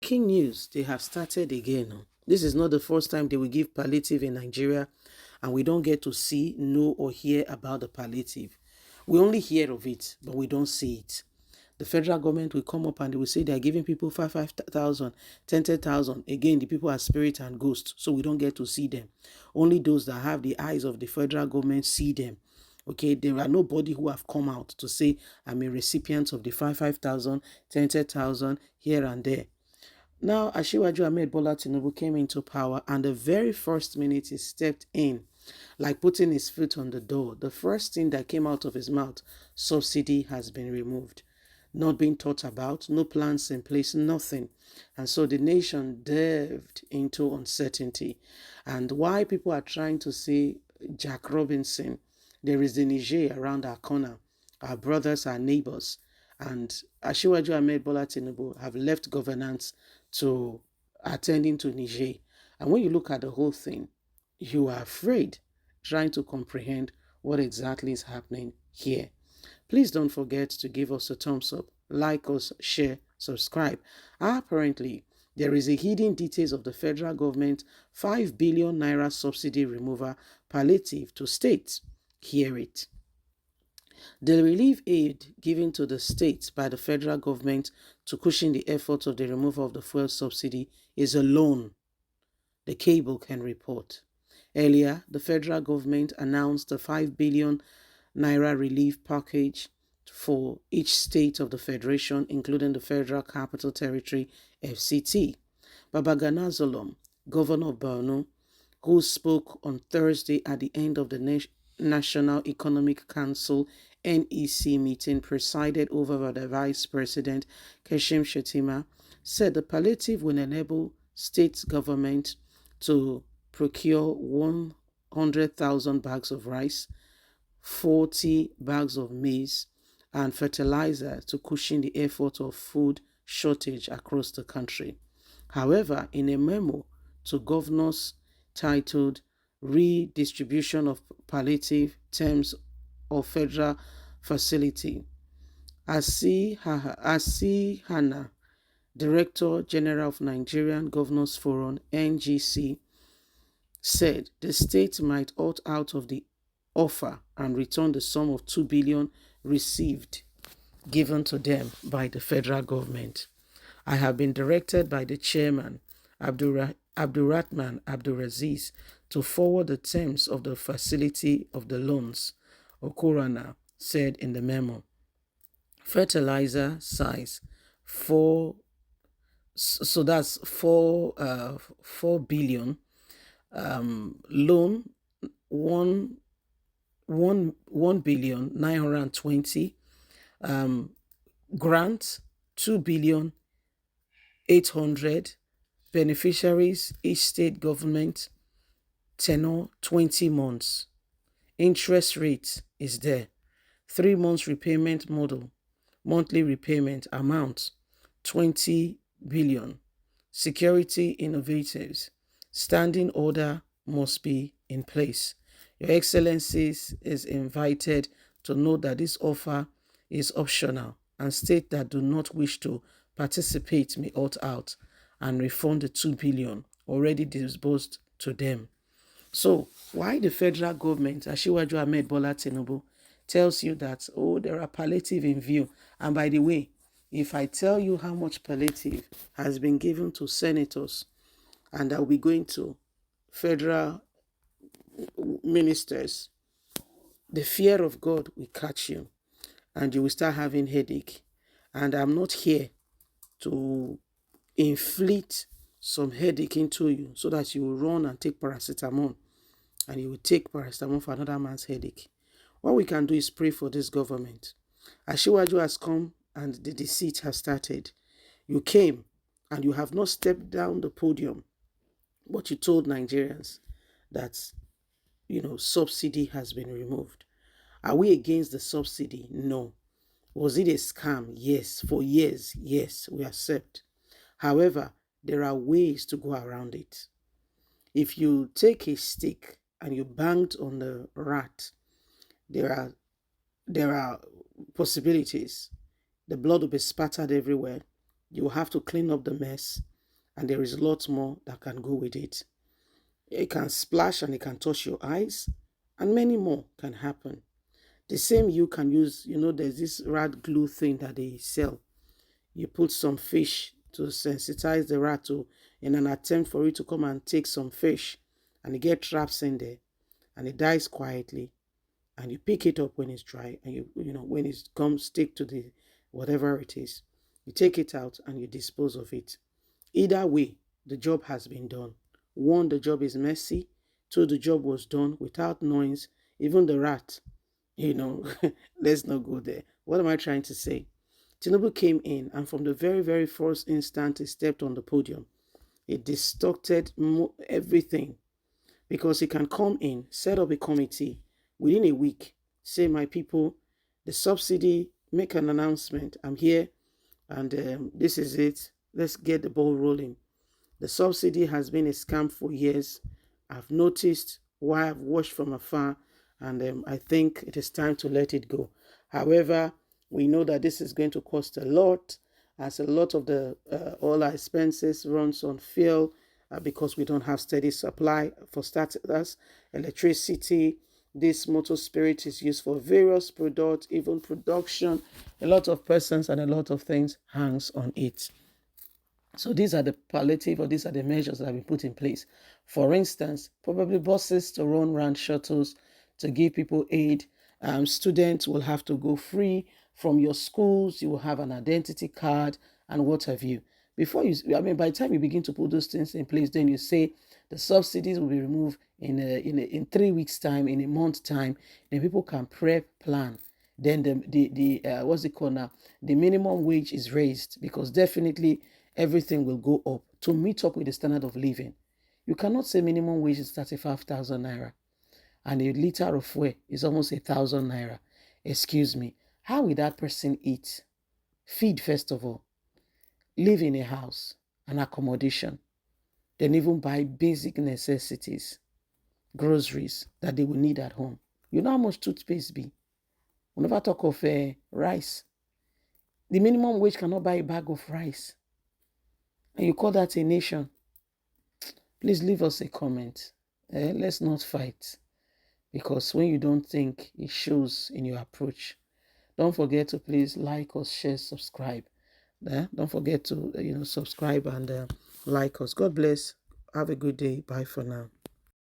Shocking news, they have started again. This is not the first time they will give palliative in Nigeria, and we don't get to see, know, or hear about the palliative. We only hear of it, but we don't see it. The federal government will come up and they will say they are giving people 5,000, 10,000. Again, the people are spirit and ghost, so we don't get to see them. Only those that have the eyes of the federal government see them. Okay, there are nobody who have come out to say I'm a recipient of the 5,000, 10,000 here and there. Now, Asiwaju Ahmed Bola Tinubu came into power, and the very first minute he stepped in, like putting his foot on the door, the first thing that came out of his mouth, subsidy has been removed. Not being thought about, no plans in place, nothing. And so the nation delved into uncertainty. And why people are trying to say Jack Robinson, there is the Niger around our corner, our brothers, our neighbors. And Asiwaju Ahmed Bola Tinubu have left governance to attending to Niger. And when you look at the whole thing, you are afraid trying to comprehend what exactly is happening here. Please don't forget to give us a thumbs up, like us, share, subscribe. Apparently, there is a hidden details of the federal government 5 billion naira subsidy removal palliative to states. Hear it. The relief aid given to the states by the federal government to cushion the efforts of the removal of the fuel subsidy is a loan. The cable can report. Earlier, the federal government announced a 5 billion naira relief package for each state of the federation, including the Federal Capital Territory, FCT. Babagana Zulum, governor of Borno, who spoke on Thursday at the end of the National Economic Council NEC meeting presided over by the Vice President Kashim Shettima, said the palliative will enable state government to procure 100,000 bags of rice, 40 bags of maize, and fertilizer to cushion the effort of food shortage across the country. However, in a memo to governors titled Redistribution of Palliative Terms of Federal Facility, Asi Hana, Director General of Nigerian Governors Forum, NGC, said the state might opt out of the offer and return the sum of 2 billion received given to them by the federal government. I have been directed by the chairman, Abdurrahman Abduraziz, to forward the terms of the facility of the loans, Okorana said in the memo. Fertilizer size 4 billion, loan 1 billion 920, grant 2 billion 800, beneficiaries each state government, tenure 20 months. Interest rate is there. 3 months repayment model. Monthly repayment amount 20 billion. Security innovatives. Standing order must be in place. Your Excellencies is invited to note that this offer is optional, and states that do not wish to participate may opt out and refund the 2 billion already disbursed to them. So why the federal government, Asiwaju Ahmed Bola Tinubu, tells you that, oh, there are palliative in view. And by the way, if I tell you how much palliative has been given to senators, and I'll be going to federal ministers, the fear of God will catch you and you will start having headache. And I'm not here to inflict some headache into you so that you will run and take paracetamol, and you will take paracetamol for another man's headache. What we can do is pray for this government. Asiwaju has come and the deceit has started. You came and you have not stepped down the podium, but you told Nigerians that, subsidy has been removed. Are we against the subsidy? No. Was it a scam? Yes. For years, yes, we accept. However, there are ways to go around it. If you take a stick and you banged on the rat, there are possibilities. The blood will be spattered everywhere. You will have to clean up the mess. and there is a lot more that can go with it. It can splash and it can touch your eyes, and many more can happen. The same you can use, there's this rat glue thing that they sell. You put some fish to sensitize the rat to, in an attempt for it to come and take some fish, and it get traps in there, and it dies quietly, and you pick it up when it's dry, and when it's come stick to the whatever it is, you take it out and you dispose of it. Either way, the job has been done. One, the job is messy. Two, the job was done without noise. Even the rat, let's not go there. What am I trying to say? Tinubu came in, and from the very, very first instant he stepped on the podium, he distorted everything, because he can come in, set up a committee within a week, say, my people, the subsidy, make an announcement. I'm here, and this is it. Let's get the ball rolling. The subsidy has been a scam for years. I've noticed why I've watched from afar, and I think it is time to let it go. However, we know that this is going to cost a lot, as a lot of the all our expenses runs on fuel, because we don't have steady supply. For starters, electricity. This motor spirit is used for various products, even production. A lot of persons and a lot of things hangs on it. So these are the palliative, or these are the measures that have been put in place. For instance, probably buses to run around, shuttles to give people aid. Students will have to go free from your schools. You will have an identity card and what have you. By the time you begin to put those things in place, then you say the subsidies will be removed in 3 weeks' time, in a month's time. Then people can prep, plan. Then the what's it called now? The minimum wage is raised, because definitely everything will go up to meet up with the standard of living. You cannot say minimum wage is 35,000 naira and a liter of fuel is almost 1,000 naira. Excuse me. How will that person eat? Feed, first of all. Live in a house, an accommodation. Then even buy basic necessities, groceries that they will need at home. You know how much toothpaste be? We never talk of rice. The minimum wage cannot buy a bag of rice. And you call that a nation? Please leave us a comment. Let's not fight, because when you don't think, it shows in your approach. Don't forget to please like us, share, subscribe. Don't forget to subscribe and like us. God bless. Have a good day. Bye for now.